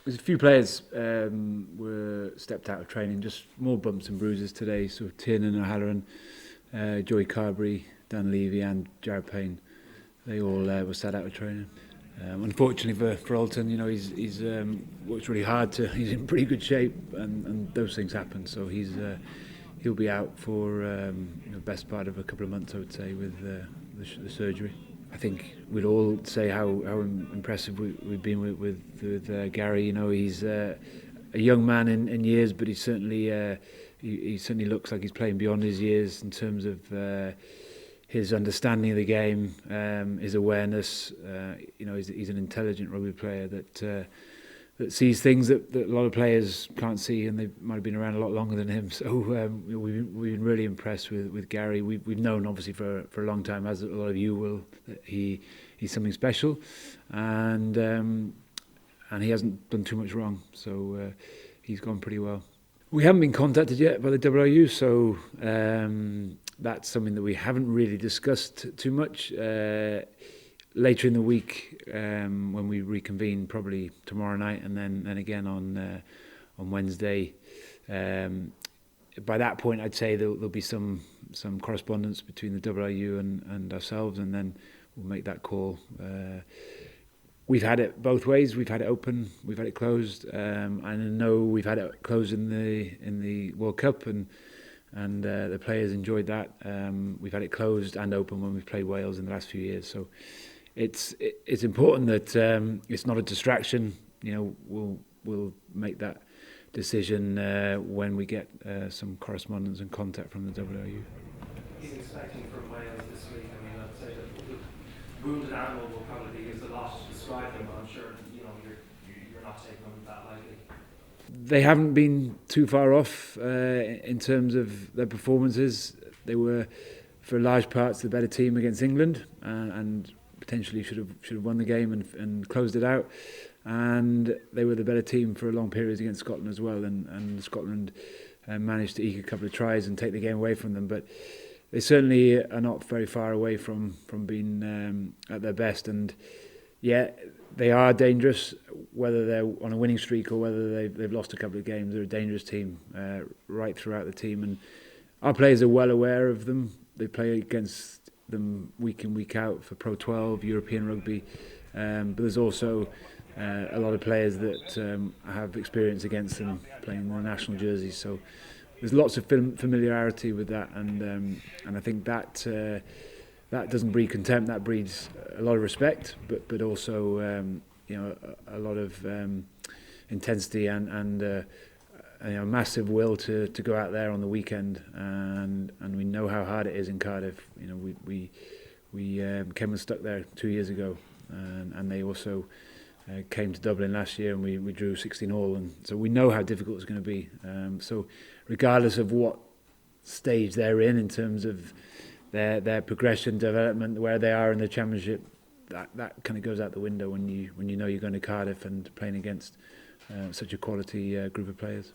There's a few players were stepped out of training, just more bumps and bruises today. So Tiernan O'Halloran, Joey Carberry, Dan Levy and Jared Payne, they all were sat out of training. Unfortunately for Alton, he's worked really hard he's in pretty good shape, and those things happen. So he'll be out for the best part of a couple of months, I would say, with the surgery. I think we'd all say how impressive we've been with Gary. He's a young man in years, but he certainly looks like he's playing beyond his years in terms of his understanding of the game, his awareness. He's an intelligent rugby player that sees things that a lot of players can't see, and they might have been around a lot longer than him. So we've been really impressed with Gary. We've known obviously for a long time, as a lot of you will, that he's something special, and he hasn't done too much wrong. So he's gone pretty well. We haven't been contacted yet by the WRU, so that's something that we haven't really discussed too much. Later in the week, when we reconvene, probably tomorrow night, and then again on Wednesday. By that point, I'd say there'll be some correspondence between the WRU and ourselves, and then we'll make that call. We've had it both ways. We've had it open, we've had it closed. I know we've had it closed in the World Cup, and the players enjoyed that. We've had it closed and open when we've played Wales in the last few years. So it's important that it's not a distraction. We'll make that decision when we get some correspondence and contact from the WRU. He's expecting from Wales this week. I mean, I'd say that the wounded animal will probably use a lot to describe him, but I'm sure you're not taking him that lightly. They haven't been too far off in terms of their performances. They were, for large parts, the better team against England, and potentially should have won the game and closed it out. And they were the better team for a long period against Scotland as well, and Scotland managed to eke a couple of tries and take the game away from them. But they certainly are not very far away from being at their best. And yeah, they are dangerous, whether they're on a winning streak or whether they've lost a couple of games. They're a dangerous team right throughout the team, and our players are well aware of them. They play against them week in, week out for Pro 12, European rugby, but there's also a lot of players that have experience against them playing in the national jerseys. So there's lots of familiarity with that, and I think that doesn't breed contempt. That breeds a lot of respect, but also a lot of intensity and a massive will to go out there on the weekend, and we know how hard it is in Cardiff. We came unstuck there 2 years ago, and they also came to Dublin last year, and we drew 16-all, and so we know how difficult it's going to be. So regardless of what stage they're in terms of their progression, development, where they are in the championship, that kind of goes out the window when you know you're going to Cardiff and playing against such a quality group of players.